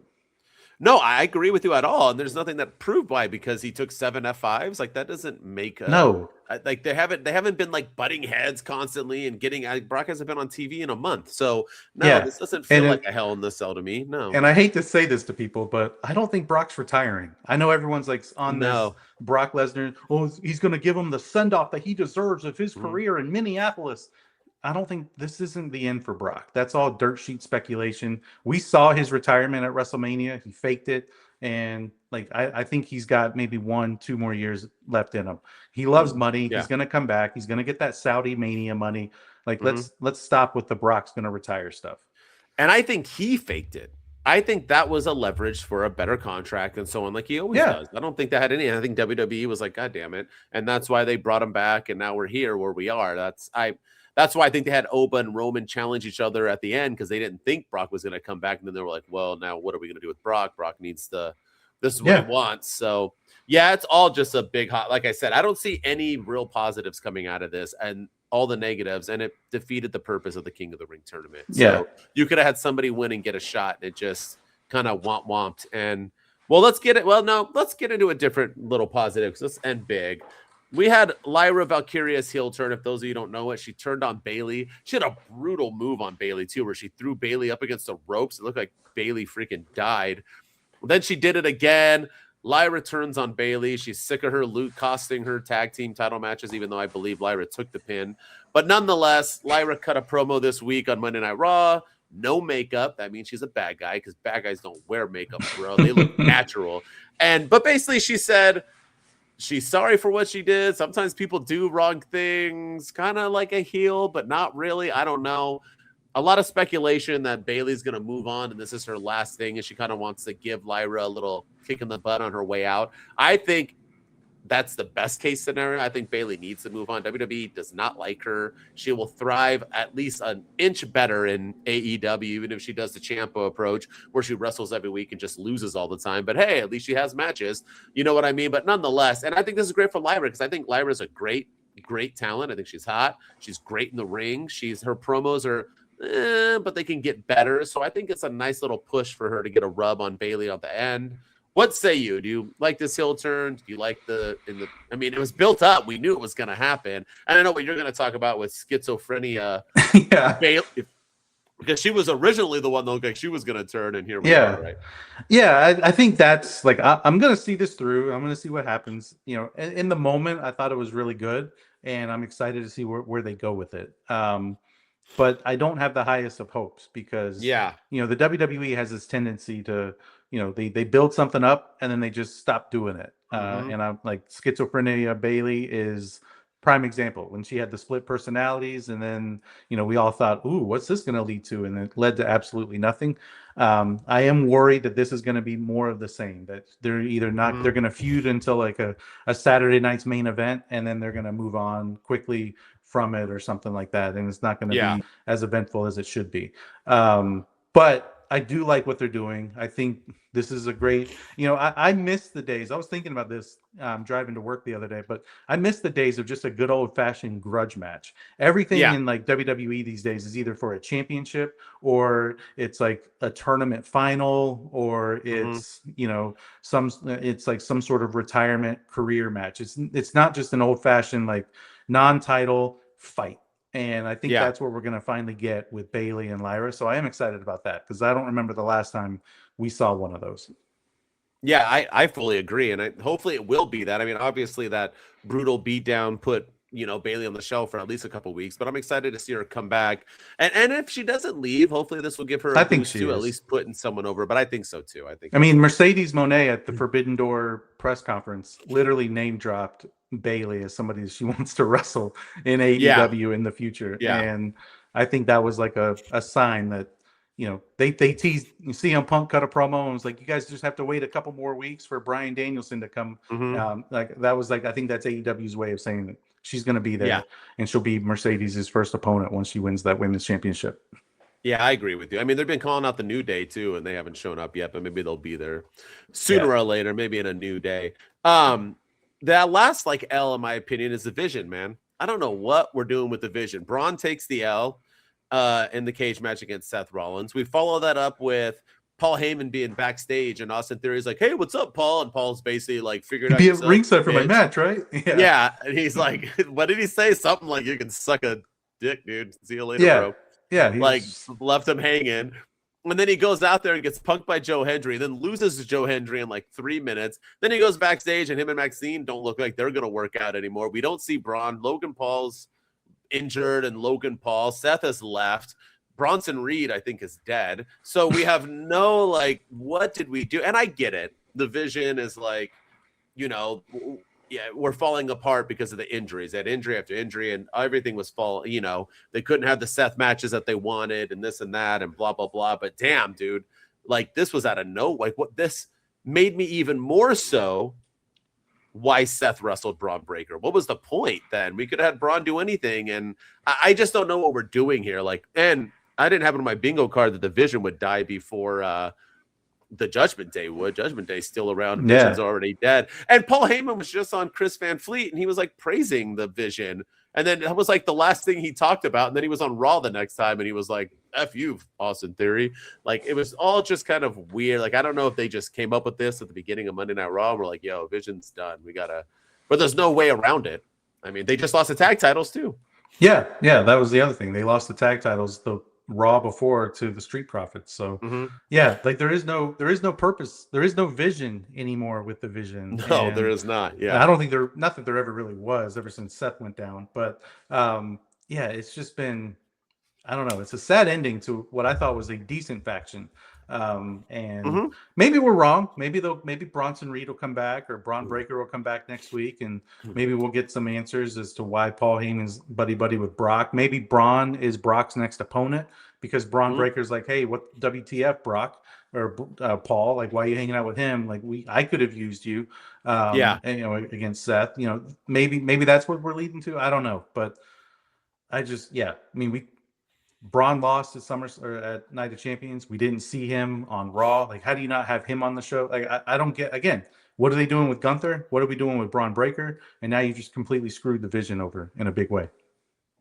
No, I agree with you at all. And there's nothing that proved why, because he took 7 F5s. Like that doesn't make like they haven't been like butting heads constantly and getting Brock hasn't been on TV in a month. So this doesn't feel like a Hell in the Cell to me. No. And I hate to say this to people, but I don't think Brock's retiring. I know everyone's like on this Brock Lesnar. Oh, he's going to give him the send off that he deserves of his career in Minneapolis. I don't think this isn't the end for Brock. That's all dirt sheet speculation. We saw his retirement at WrestleMania. He faked it. And I think he's got maybe 1-2 more years left in him. He loves money. He's going to come back. He's going to get that Saudi Mania money. Let's stop with the Brock's going to retire stuff. And I think he faked it. I think that was a leverage for a better contract and so on, like he always does. I don't think that had any. I think WWE was like, God damn it. And that's why they brought him back. And now we're here where we are. That's why I think they had Oba and Roman challenge each other at the end, because they didn't think Brock was going to come back. And then they were like, well, now what are we going to do with Brock? Brock needs this is what he wants. So, it's all just a big hot. Like I said, I don't see any real positives coming out of this and all the negatives. And it defeated the purpose of the King of the Ring tournament. So you could have had somebody win and get a shot. And it just kind of womped. And let's get into a different little positive. Let's end big. We had Lyra Valkyria's heel turn. If those of you don't know it, she turned on Bayley. She had a brutal move on Bayley too, where she threw Bayley up against the ropes. It looked like Bayley freaking died. Then she did it again. Lyra turns on Bayley. She's sick of her loot costing her tag team title matches, even though I believe Lyra took the pin. But nonetheless, Lyra cut a promo this week on Monday Night Raw. No makeup. That means she's a bad guy, because bad guys don't wear makeup, bro. They look natural. But basically she said she's sorry for what she did. Sometimes people do wrong things, kind of like a heel, but not really. I don't know. A lot of speculation that Bayley's going to move on and this is her last thing, and she kind of wants to give Lyra a little kick in the butt on her way out. I think that's the best case scenario. I think Bayley needs to move on. WWE does not like her. She will thrive at least an inch better in AEW, even if she does the Ciampa approach, where she wrestles every week and just loses all the time. But hey, at least she has matches. You know what I mean? But nonetheless, and I think this is great for Lyra, because I think Lyra is a great talent. I think she's hot. She's great in the ring. Her promos are, but they can get better. So I think it's a nice little push for her to get a rub on Bayley at the end. What say you? Do you like this heel turn? Do you like I mean, it was built up. We knew it was going to happen. And I know what you're going to talk about with schizophrenia. Bayley, because she was originally the one that looked like she was going to turn, and here we are, right? Yeah, I think that's I'm going to see this through. I'm going to see what happens. In the moment, I thought it was really good, and I'm excited to see where they go with it. But I don't have the highest of hopes, because the WWE has this tendency to, they build something up and then they just stop doing it. And I'm like, schizophrenia Bayley is prime example, when she had the split personalities, and then we all thought, ooh, what's this going to lead to? And it led to absolutely nothing. I am worried that this is going to be more of the same, that they're either not they're going to feud until like a Saturday night's main event, and then they're going to move on quickly from it or something like that, and it's not going to Yeah. be as eventful as it should be. But I do like what they're doing. I think this is a great, I miss the days. I was thinking about this driving to work the other day, but I miss the days of just a good old fashioned grudge match. Everything in like WWE these days is either for a championship or it's like a tournament final or it's, it's like some sort of retirement career match. It's not just an old fashioned like non-title fight. And I think that's what we're going to finally get with Bayley and Lyra. So I am excited about that because I don't remember the last time we saw one of those. Yeah, I fully agree. And hopefully it will be that. I mean, obviously that brutal beatdown put, Bayley on the shelf for at least a couple weeks, but I'm excited to see her come back. And if she doesn't leave, hopefully this will give her a boost to at least putting someone over. But I think so too. I mean, Mercedes Moné at the Forbidden Door press conference literally name dropped Bayley as somebody she wants to wrestle in AEW in the future. And I think that was like a sign that, they teased. CM Punk cut a promo and was like, you guys just have to wait a couple more weeks for Bryan Danielson to come. Like that was like, I think that's AEW's way of saying that she's going to be there and she'll be Mercedes' first opponent once she wins that women's championship. Yeah, I agree with you. I mean, they've been calling out the New Day too, and they haven't shown up yet, but maybe they'll be there sooner or later, maybe in a New Day. That last L, in my opinion, is the Vision, man. I don't know what we're doing with the Vision. Braun takes the L in the cage match against Seth Rollins. We follow that up with Paul Heyman being backstage, and Austin Theory's like, "Hey, what's up, Paul?" And Paul's basically like, "Figured out be at ringside for my match, right?" Yeah, and he's like, "What did he say? Something like you can suck a dick, dude. See you later, bro." Yeah, like left him hanging. And then he goes out there and gets punked by Joe Hendry, then loses to Joe Hendry in like 3 minutes. Then he goes backstage, and him and Maxine don't look like they're going to work out anymore. We don't see Braun. Logan Paul's injured, and Logan Paul. Seth has left. Bronson Reed, I think, is dead. So we have no, what did we do? And I get it. The Vision is we're falling apart because of the injuries. They had injury after injury, and everything was they couldn't have the Seth matches that they wanted, and this and that, and blah, blah, blah. But damn, dude, this was out of nowhere. This made me even more so why Seth wrestled Braun Breaker. What was the point then? We could have had Braun do anything, and I just don't know what we're doing here. And I didn't have it on my bingo card that the Vision would die before the Judgment Day would. Judgment Day's still around. Vision's already dead. And Paul Heyman was just on Chris Van Fleet, and he was praising the Vision. And then that was the last thing he talked about. And then he was on Raw the next time, and he was like, "F you, Austin Theory." It was all just kind of weird. I don't know if they just came up with this at the beginning of Monday Night Raw. And we're like, "Yo, Vision's done. We gotta," but there's no way around it. I mean, they just lost the tag titles too. Yeah, that was the other thing. They lost the tag titles the Raw before to the Street Profits. So there is no purpose. There is no vision anymore with the Vision. No, there is not. Yeah, I don't think not that there ever really was ever since Seth went down. But it's just been, I don't know. It's a sad ending to what I thought was a decent faction. Maybe we're wrong. Maybe Bronson Reed will come back, or Braun Breaker will come back next week, and maybe we'll get some answers as to why Paul Heyman's buddy with Brock. Maybe Braun is Brock's next opponent because Braun Breaker's like, "Hey, what WTF, Brock or Paul? Why are you hanging out with him? I could have used you, and, against Seth. Maybe that's what we're leading to. I don't know, but I just, Braun lost at at Night of Champions. We didn't see him on Raw. How do you not have him on the show? I don't get, again, what are they doing with Gunther? What are we doing with Braun Breaker? And now you just completely screwed the Vision over in a big way.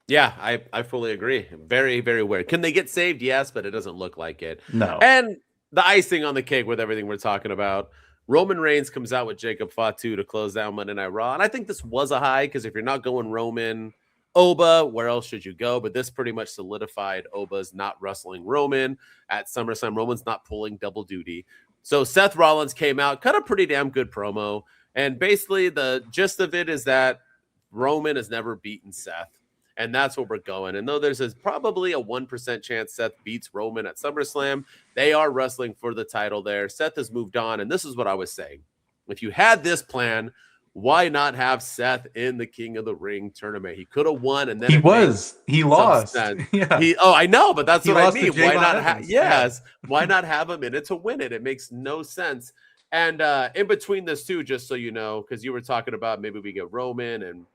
Yeah, I fully agree. Very, very weird. Can they get saved? Yes, but it doesn't look like it. No. And the icing on the cake with everything we're talking about, Roman Reigns comes out with Jacob Fatu to close down Monday Night Raw. And I think this was a high because if you're not going Roman, Oba, where else should you go? But this pretty much solidified Oba's not wrestling Roman at SummerSlam. Roman's not pulling double duty. So Seth Rollins came out, cut a pretty damn good promo. And basically the gist of it is that Roman has never beaten Seth. And that's where we're going. And though there's probably a 1% chance Seth beats Roman at SummerSlam, they are wrestling for the title there. Seth has moved on. And this is what I was saying. If you had this plan, why not have Seth in the King of the Ring tournament? He could have won, and then he lost. Yeah, I know, but that's what I mean. Why not? Why not have him in it to win it? It makes no sense. And in between this too, just so you know, because you were talking about maybe we get Roman, and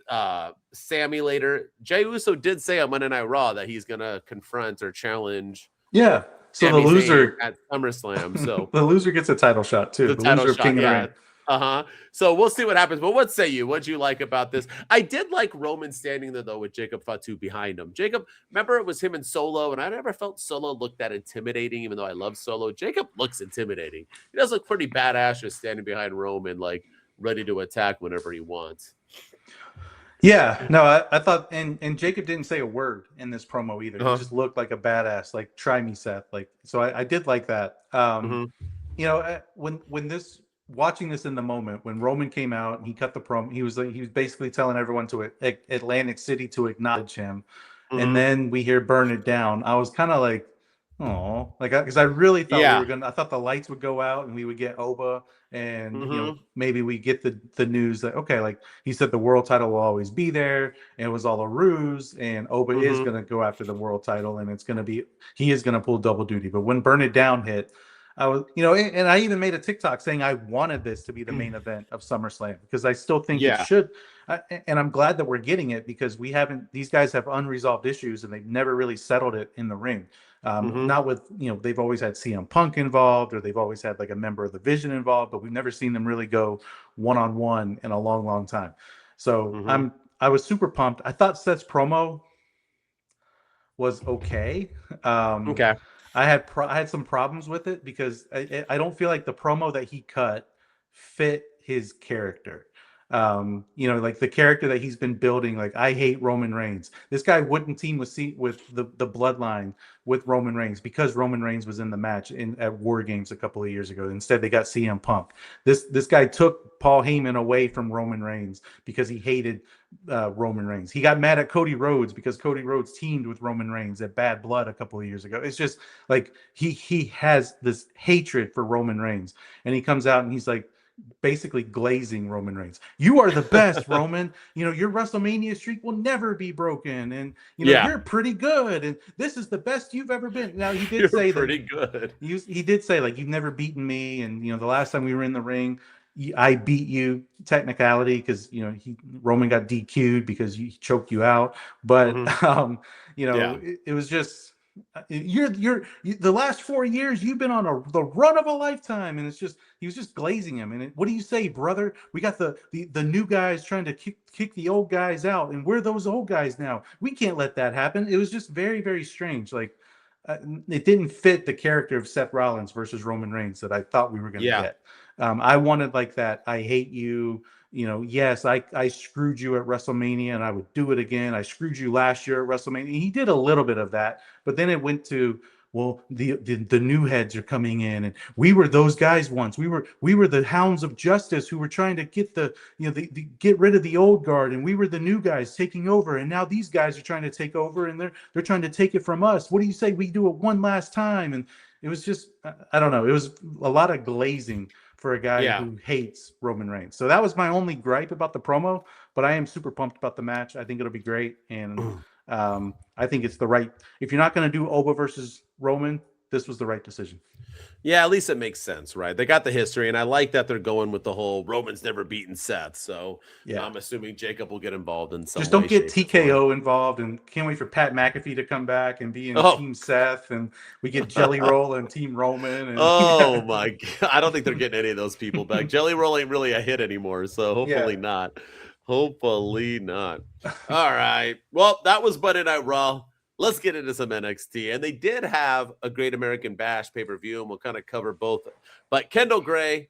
Sami later. Jey Uso did say on Monday Night Raw that he's gonna confront or challenge. Yeah. So Sami the loser Zayn at SummerSlam. So the loser gets a title shot too. the The title loser of shot, King of the yeah. Ring. So we'll see what happens. But what say you? What'd you like about this? I did like Roman standing there though with Jacob Fatu behind him. Jacob, remember it was him and Solo, and I never felt Solo looked that intimidating, even though I love Solo. Jacob looks intimidating. He does look pretty badass just standing behind Roman, like ready to attack whenever he wants. Yeah, no, I thought, and Jacob didn't say a word in this promo either. He just looked like a badass, like try me, Seth. Like, so I did like that. You know, when this watching this in the moment when Roman came out and he cut the promo, he was basically telling everyone to Atlantic City to acknowledge him, and then we hear "Burn It Down." I was kind of like, oh, like because I really thought we were gonna. I thought the lights would go out and we would get Oba, and you know maybe we get the news that okay, like he said the world title will always be there, and it was all a ruse, and Oba is gonna go after the world title, and he is gonna pull double duty. But when "Burn It Down" hit, I was, you know, and I even made a TikTok saying I wanted this to be the main event of SummerSlam because I still think it should. And I'm glad that we're getting it because these guys have unresolved issues and they've never really settled it in the ring. Not with, you know, they've always had CM Punk involved or they've always had like a member of the Vision involved, but we've never seen them really go one-on-one in a long, long time. So I was super pumped. I thought Seth's promo was okay. I had some problems with it because I don't feel like the promo that he cut fit his character. You know, like the character that he's been building, like I hate Roman Reigns. This guy wouldn't team with the Bloodline with Roman Reigns because Roman Reigns was in the match at War Games a couple of years ago. Instead, they got CM Punk. This guy took Paul Heyman away from Roman Reigns because he hated Roman Reigns. He got mad at Cody Rhodes because Cody Rhodes teamed with Roman Reigns at Bad Blood a couple of years ago. It's just like he has this hatred for Roman Reigns, and he comes out and he's like basically glazing Roman Reigns. You are the best, Roman. You know, your WrestleMania streak will never be broken, and you know you're pretty good, and this is the best you've ever been. Now he did say pretty good. He did say like you've never beaten me, and you know the last time we were in the ring, I beat you technicality because you know Roman got DQ'd because he choked you out, but you know it was just. You're the last 4 years you've been on the run of a lifetime, and it's just he was just glazing him. And what do you say, brother? We got the new guys trying to kick the old guys out, and we're those old guys now. We can't let that happen. It was just very, very strange. Like it didn't fit the character of Seth Rollins versus Roman Reigns that I thought we were going to get. I wanted like that. I hate you. You know, yes, I screwed you at WrestleMania and I would do it again. I screwed you last year at WrestleMania. He did a little bit of that, but then it went to, well, the new heads are coming in, and we were those guys once. We were the hounds of justice who were trying to get get rid of the old guard, and we were the new guys taking over, and now these guys are trying to take over, and they're trying to take it from us. What do you say we do it one last time? And it was just, I don't know. It was a lot of glazing for a guy who hates Roman Reigns. So that was my only gripe about the promo, but I am super pumped about the match. I think it'll be great. And I think it's the right, if you're not going to do Oba versus Roman, this was the right decision. Yeah, at least it makes sense, right? They got the history, and I like that they're going with the whole Roman's never beaten Seth. So I'm assuming Jacob will get involved in some. Just don't get TKO involved, and can't wait for Pat McAfee to come back and be in Team Seth, and we get Jelly Roll and Team Roman. And, my God, I don't think they're getting any of those people back. Jelly Roll ain't really a hit anymore, so hopefully not. Hopefully not. All right. Well, that was Monday Night Raw. Let's get into some NXT. And they did have a Great American Bash pay-per-view, and we'll kind of cover both. But Kendall Gray,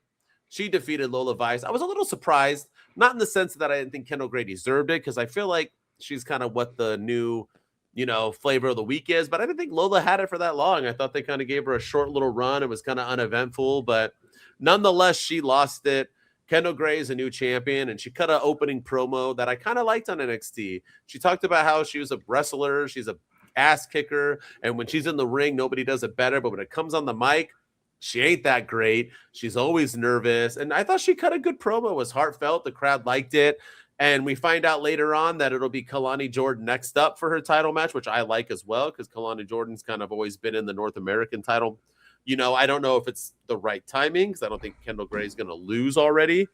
she defeated Lola Vice. I was a little surprised, not in the sense that I didn't think Kendall Gray deserved it, because I feel like she's kind of what the new, you know, flavor of the week is. But I didn't think Lola had it for that long. I thought they kind of gave her a short little run. It was kind of uneventful, but nonetheless, she lost it. Kendall Gray is a new champion, and she cut an opening promo that I kind of liked on NXT. She talked about how she was a wrestler. She's a ass kicker, and when she's in the ring, nobody does it better, but when it comes on the mic, she ain't that great. She's always nervous, and I thought she cut a good promo. It was heartfelt. The crowd liked it, and we find out later on that it'll be Kalani Jordan next up for her title match, which I like as well, because Kalani Jordan's kind of always been in the North American title. You know, I don't know if it's the right timing, because I don't think Kendall Gray is going to lose already,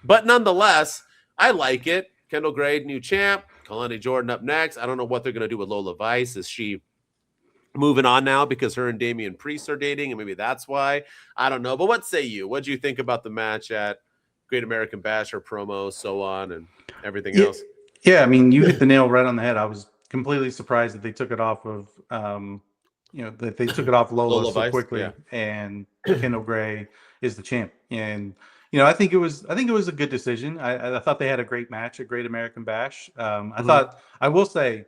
but nonetheless, I like it. Kendall Gray, new champ. Kalani Jordan up next. I don't know what they're going to do with Lola Vice. Is she moving on now because her and Damian Priest are dating, and maybe that's why? I don't know. But what say you? What do you think about the match at Great American Bash, or promos, so on, and everything else? Yeah, I mean, you hit the nail right on the head. I was completely surprised that they took it off of, that they took it off Lola so Vice, quickly, yeah. and Kendall Gray is the champ. And I think it was a good decision. I thought they had a great match at Great American Bash. I thought, I will say,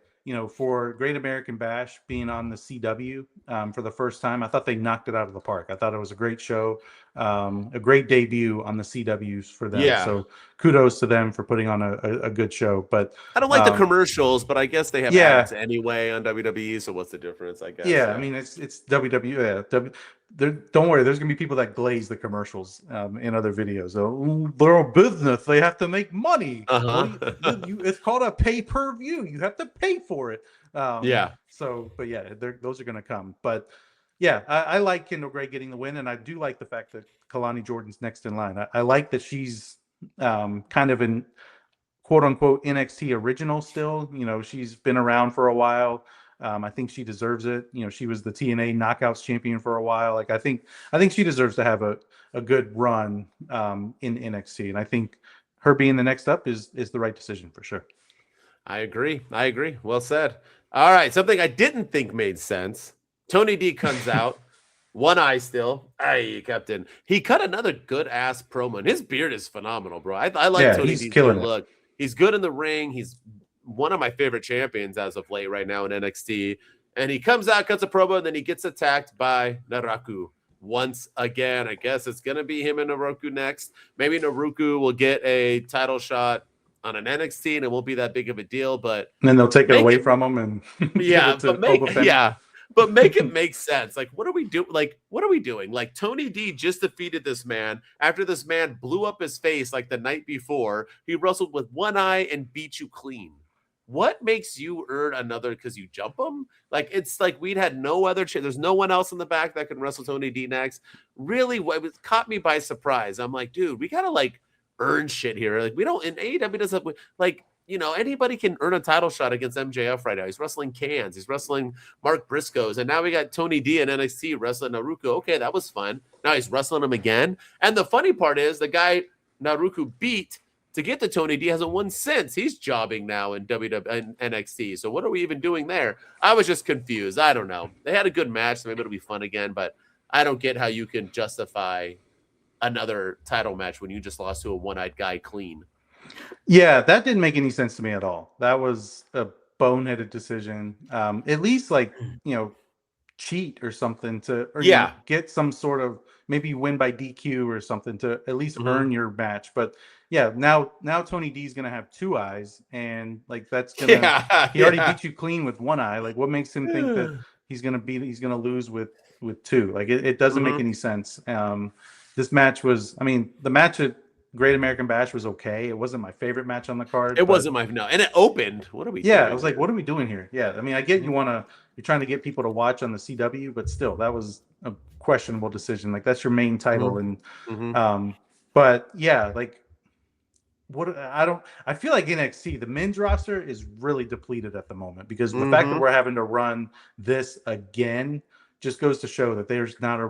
for Great American Bash being on the CW for the first time, I thought they knocked it out of the park. I thought it was a great show, a great debut on the CWs for them. Yeah. So kudos to them for putting on a good show. But I don't like the commercials, but I guess they have ads anyway on WWE. So what's the difference? I guess. Yeah, I mean it's WWE. Don't worry, there's gonna be people that glaze the commercials in other videos. They're a business; they have to make money. It's called a pay-per-view. You have to pay for it. So, but yeah, those are gonna come. But yeah, I like Kendall Gray getting the win, and I do like the fact that Kalani Jordan's next in line. I like that she's kind of in quote unquote NXT original still. She's been around for a while. I think she deserves it. She was the TNA Knockouts champion for a while. Like I think she deserves to have a good run in NXT, and I think her being the next up is the right decision for sure. I agree. Well said. All right, something I didn't think made sense. Tony D comes out, one eye still. Hey, Captain. He cut another good ass promo, and his beard is phenomenal, bro. I like Tony D's look. He's good in the ring. He's one of my favorite champions as of late right now in NXT. And he comes out, cuts a promo, and then he gets attacked by Naruku once again. I guess it's going to be him and Naruku next. Maybe Naruku will get a title shot on an NXT, and it won't be that big of a deal. But and then they'll take it away from him, and but make it make sense. Like, what are we doing? What are we doing? Like, Tony D just defeated this man after this man blew up his face like the night before. He wrestled with one eye and beat you clean. What makes you earn another because you jump him? Like, it's like we'd had no other there's no one else in the back that can wrestle Tony D next. Really, it caught me by surprise. I'm like, dude, we gotta earn shit here. Like, we don't, in AEW doesn't, anybody can earn a title shot against MJF right now. He's wrestling Cans. He's wrestling Mark Briscoes. And now we got Tony D and NXT wrestling Naruku. Okay, that was fun. Now he's wrestling him again. And the funny part is the guy Naruku beat to get to Tony D hasn't won since. He's jobbing now in WWE and NXT. So what are we even doing there? I was just confused. I don't know. They had a good match, so maybe it'll be fun again, but I don't get how you can justify another title match when you just lost to a one-eyed guy clean. Yeah, that didn't make any sense to me at all. That was a boneheaded decision. At least cheat or something get some sort of, maybe win by DQ or something to at least earn your match. But yeah, now Tony D's gonna have two eyes, and that's gonna he already beat you clean with one eye. Like, what makes him think that he's gonna lose with two? Like, it doesn't make any sense. This match was, the match at Great American Bash was okay. It wasn't my favorite match on the card. It wasn't and it opened. What are we doing? Yeah, I was like, what are we doing here? Yeah, I get you're trying to get people to watch on the CW, but still, that was a questionable decision. Like, that's your main title, and but yeah, I feel like NXT, the men's roster is really depleted at the moment, because the fact that we're having to run this again just goes to show that there's not a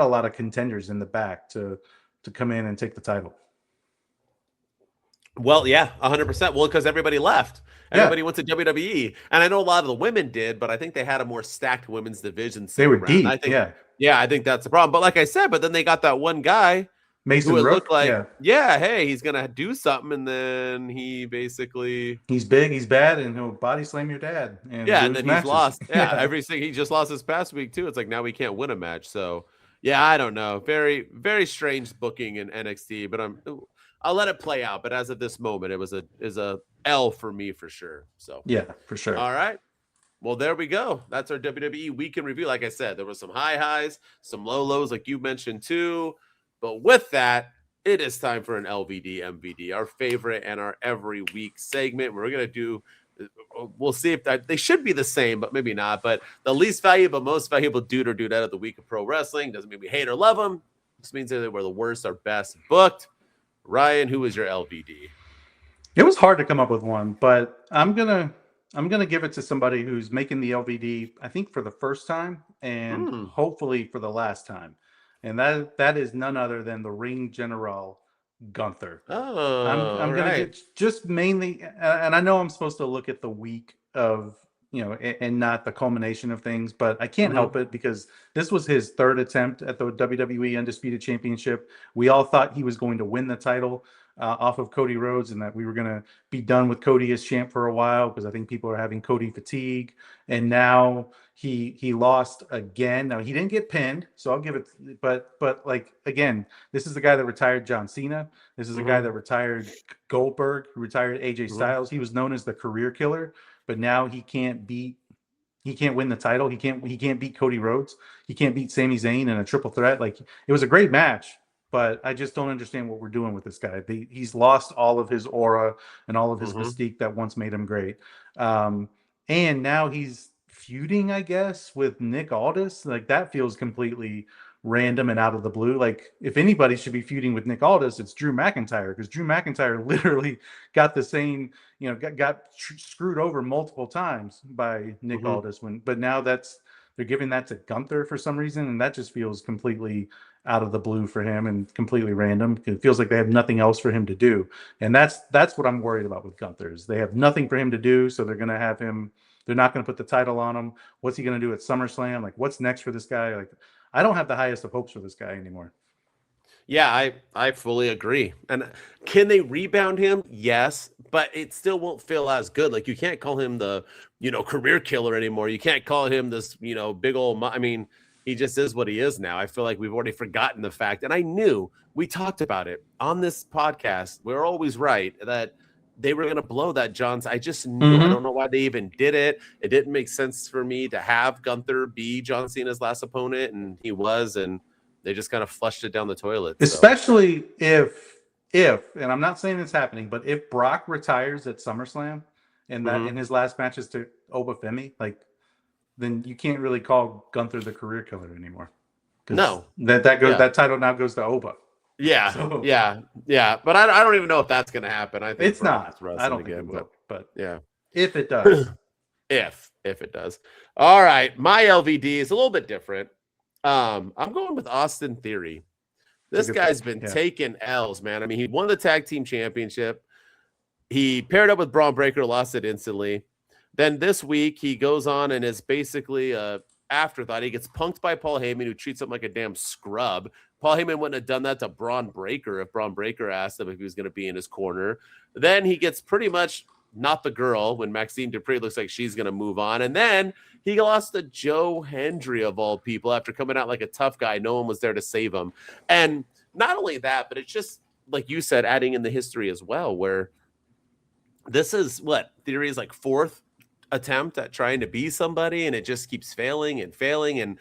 lot of contenders in the back to come in and take the title. Well, yeah, 100%. Well, because everybody left. Everybody went to WWE. And I know a lot of the women did, but I think they had a more stacked women's division. They were deep. I think that's the problem. But like I said, then they got that one guy, Mason who Rook, looked like, hey, he's going to do something. And then he basically... He's big, he's bad, and he'll body slam your dad. And then he's lost. He just lost this past week, too. It's like, now we can't win a match. So, yeah, I don't know. Very, very strange booking in NXT, but I'll let it play out. But as of this moment, it was a L for me for sure. So yeah, for sure. All right. Well, there we go. That's our WWE week in review. Like I said, there were some high highs, some low lows, like you mentioned too. But with that, it is time for an LVD MVD, our favorite and our every week segment. We're going to do, we'll see if they should be the same, but maybe not. But the least valuable, most valuable dude or dudette of the week of pro wrestling. Doesn't mean we hate or love them. Just means that they were the worst or best booked. Ryan, who is your LVD? It was hard to come up with one, but I'm gonna give it to somebody who's making the LVD, I think, for the first time and hopefully for the last time. And that is none other than the Ring General Gunther. Oh, I'm gonna get just mainly, and I know I'm supposed to look at the week of, and not the culmination of things, but I can't help it because this was his third attempt at the WWE Undisputed Championship. We all thought he was going to win the title off of Cody Rhodes, and that we were going to be done with Cody as champ for a while because I think people are having Cody fatigue. And now he lost again. Now he didn't get pinned, so I'll give it. But like again, this is the guy that retired John Cena. This is the guy that retired Goldberg, who retired AJ Styles. He was known as the career killer, but now he can't win the title. He can't beat Cody Rhodes. He can't beat Sami Zayn in a triple threat. Like, it was a great match, but I just don't understand what we're doing with this guy. He's lost all of his aura and all of his mystique that once made him great. And now he's feuding, I guess, with Nick Aldis. Like, that feels completely random and out of the blue. Like, if anybody should be feuding with Nick Aldis, it's Drew McIntyre, because Drew McIntyre literally got the same, got screwed over multiple times by Nick Aldis. But now they're giving that to Gunther for some reason, and that just feels completely out of the blue for him and completely random. It feels like they have nothing else for him to do, and that's what I'm worried about with Gunther. Is they have nothing for him to do, so they're going to have him. They're not going to put the title on him. What's he going to do at SummerSlam? Like, what's next for this guy? Like, I don't have the highest of hopes for this guy anymore. Yeah, I fully agree. And can they rebound him? Yes, but it still won't feel as good. Like, you can't call him the, career killer anymore. You can't call him this, big old, I mean, he just is what he is now. I feel like we've already forgotten the fact. And I knew, we talked about it on this podcast. We're always right that they were going to blow that John's. I just knew. I don't know why they even did it. It didn't make sense for me to have Gunther be John Cena's last opponent, and he was, and they just kind of flushed it down the toilet. Especially if, and I'm not saying it's happening, but if Brock retires at SummerSlam and that in his last matches to Oba Femi, like, then you can't really call Gunther the career killer anymore. No, that title now goes to Oba. Yeah, so, yeah. But I don't even know if that's going to happen. I think it's not. I don't think it will. But yeah, if it does, if it does. All right, my LVD is a little bit different. I'm going with Austin Theory. This guy's been taking L's, man. I mean, he won the tag team championship. He paired up with Braun Breaker, lost it instantly. Then this week he goes on and is basically a afterthought. He gets punked by Paul Heyman, who treats him like a damn scrub. Paul Heyman wouldn't have done that to Braun Breaker if Braun Breaker asked him if he was going to be in his corner. Then he gets pretty much not the girl when Maxine Dupree looks like she's going to move on. And then he lost to Joe Hendry, of all people, after coming out like a tough guy. No one was there to save him. And not only that, but it's just, like you said, adding in the history as well, where this is what Theory is like fourth attempt at trying to be somebody, and it just keeps failing. And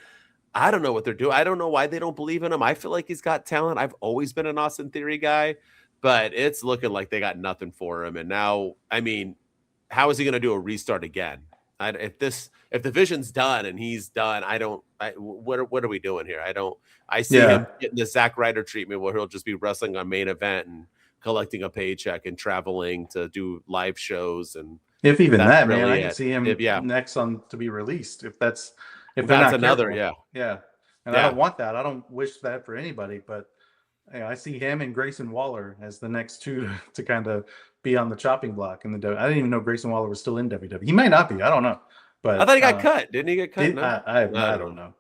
I don't know what they're doing. I don't know why they don't believe in him. I feel like he's got talent. I've always been an Austin Theory guy, but it's looking like they got nothing for him. And now, I mean, how is he going to do a restart again? If the vision's done and he's done, what are we doing here? I see him getting the Zack Ryder treatment where he'll just be wrestling on Main Event and collecting a paycheck and traveling to do live shows. And if even that, really, man, I can see him next on to be released. If that's another, yeah. And I don't want that. I don't wish that for anybody. But I see him and Grayson Waller as the next two to kind of be on the chopping block in the WWE. I didn't even know Grayson Waller was still in WWE. He might not be. I don't know. But I thought he got cut. Didn't he get cut? I don't know.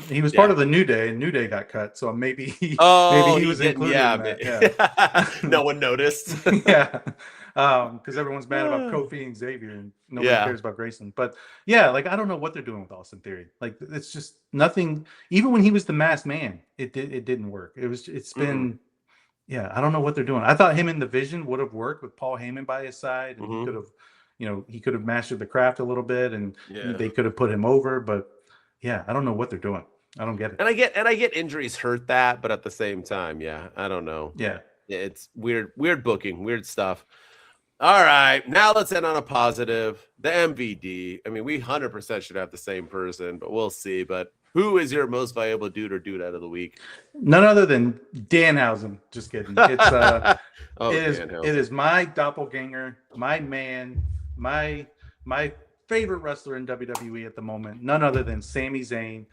He was part of the New Day, and New Day got cut. So maybe he was included in that. No one noticed. Yeah. Because everyone's mad about Kofi and Xavier, and nobody cares about Grayson. But yeah, like, I don't know what they're doing with Austin Theory. Like, it's just nothing. Even when he was the Masked Man, it didn't work. It's been I don't know what they're doing. I thought him in the Vision would have worked with Paul Heyman by his side, and he could have mastered the craft a little bit, and they could have put him over. But I don't know what they're doing. I don't get it. And I get injuries hurt that, but at the same time, I don't know. Yeah, it's weird booking, weird stuff. All right, now let's end on a positive. The MVD. I mean, we 100% should have the same person, but we'll see. But Who is your most valuable dude or dude out of the week? None other than Danhausen. Just kidding. It's Danhausen. it is my doppelganger, my man, my favorite wrestler in WWE at the moment. None other than Sami Zayn,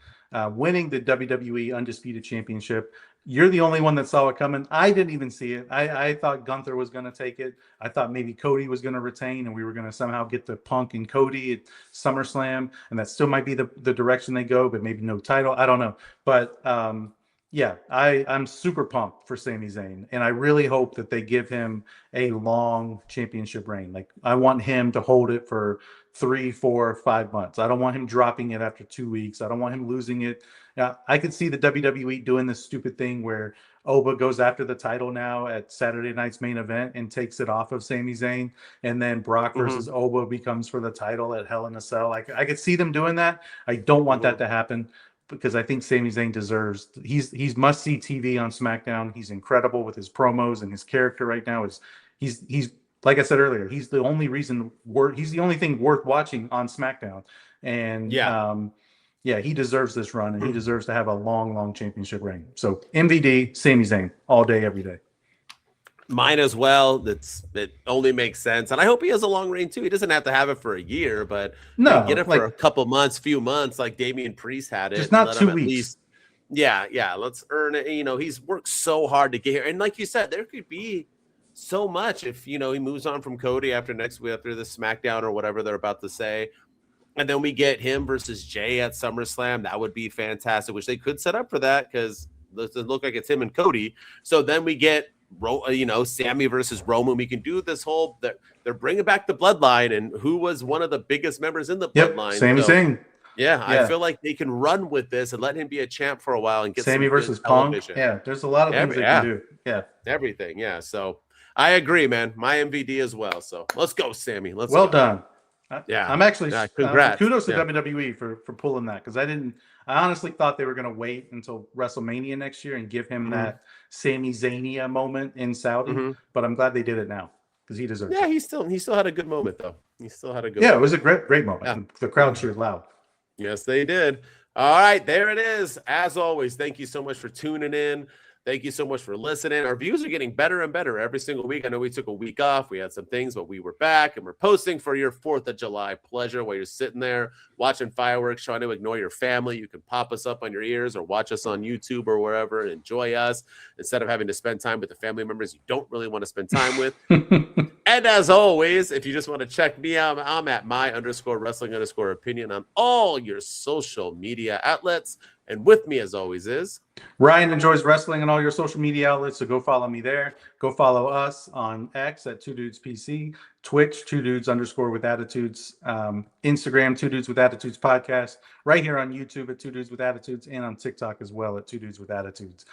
winning the WWE Undisputed Championship. You're the only one that saw it coming. I didn't even see it. I thought Gunther was going to take it. I thought maybe Cody was going to retain, and we were going to somehow get the Punk and Cody at SummerSlam, and that still might be the direction they go, but maybe no title. I don't know. But yeah, I'm super pumped for Sami Zayn, and I really hope that they give him a long championship reign. Like, I want him to hold it for 3, 4, 5 months. I don't want him dropping it after 2 weeks. I don't want him losing it. Now, I could see the WWE doing this stupid thing where Oba goes after the title now at Saturday night's main event and takes it off of Sami Zayn, and then Brock versus Oba becomes for the title at Hell in a Cell. I could see them doing that. I don't want that to happen, because I think Sami Zayn deserves. He's must-see TV on SmackDown. He's incredible with his promos, and his character right now is he's like I said earlier, he's the only reason he's the only thing worth watching on SmackDown. And yeah, he deserves this run, and he deserves to have a long championship reign. So MVD, Sami Zayn, all day, every day. Mine as well. It only makes sense, and I hope he has a long reign too. He doesn't have to have it for a year, but get it for a couple months, few months, like Damian Priest had it. Just not 2 weeks. Yeah. Let's earn it. You know, he's worked so hard to get here, and like you said, there could be so much if he moves on from Cody after next week, after the SmackDown or whatever they're about to say. And then we get him versus Jey at SummerSlam. That would be fantastic, which they could set up for that, because it doesn't look like it's him and Cody. So then we get, Sammy versus Roman. We can do this whole, they're bringing back the bloodline, and who was one of the biggest members in the bloodline. Sami Zayn. Yeah, I feel like they can run with this and let him be a champ for a while and get Sammy versus Punk. Yeah, there's a lot of things they can do. Yeah. Everything. Yeah. So I agree, man. My MVD as well. So let's go, Sammy. Well done. I'm actually congrats. Kudos to WWE for pulling that, because I honestly thought they were going to wait until WrestleMania next year and give him that Sami Zaynia moment in Saudi, but I'm glad they did it now, because he deserves it. Yeah, he still had a good moment though. He still had a good moment. It was a great moment. Yeah. The crowd cheered loud. Yes, they did. All right, there it is. As always, thank you so much for tuning in. Thank you so much for listening. Our views are getting better and better every single week. I know we took a week off. We had some things, but we were back, and we're posting for your 4th of July pleasure while you're sitting there watching fireworks, trying to ignore your family. You can pop us up on your ears or watch us on YouTube or wherever and enjoy us instead of having to spend time with the family members you don't really want to spend time with. And as always, if you just want to check me out, I'm at my_wrestling_opinion on all your social media outlets. And with me, as always, is Ryan Enjoys Wrestling on all your social media outlets. So go follow me there. Go follow us on X at 2DudesPC, Twitch 2Dudes_with_attitudes, Instagram 2Dudes_with_attitudes podcast, right here on YouTube at 2Dudes_with_attitudes, and on TikTok as well at 2Dudes_with_attitudes.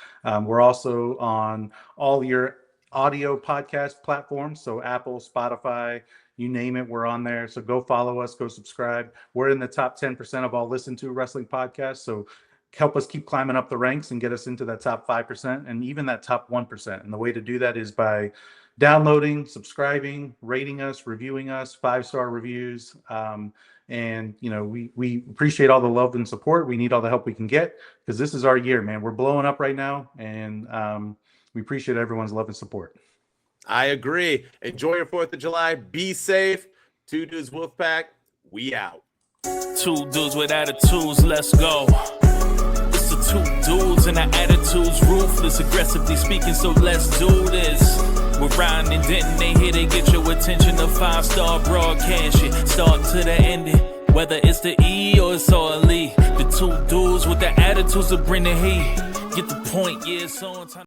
We're also on all your audio podcast platforms, so Apple, Spotify, you name it, we're on there. So go follow us, go subscribe. We're in the top 10% of all listened to wrestling podcasts. So help us keep climbing up the ranks and get us into that top 5% and even that top 1%. And the way to do that is by downloading, subscribing, rating us, reviewing us, 5-star reviews. And we appreciate all the love and support. We need all the help we can get, because this is our year, man. We're blowing up right now, and we appreciate everyone's love and support. I agree. Enjoy your 4th of July. Be safe. 2 Dudes Wolfpack, we out. 2 dudes with attitudes, let's go. It's the 2 dudes and our attitudes ruthless, aggressively speaking, so let's do this. We're Ryan and Denton, they here to get your attention. A 5-star broadcast shit, start to the ending. Whether it's the E or it's all Lee, the 2 dudes with the attitudes that bring the heat. Get the point, yeah, it's on time.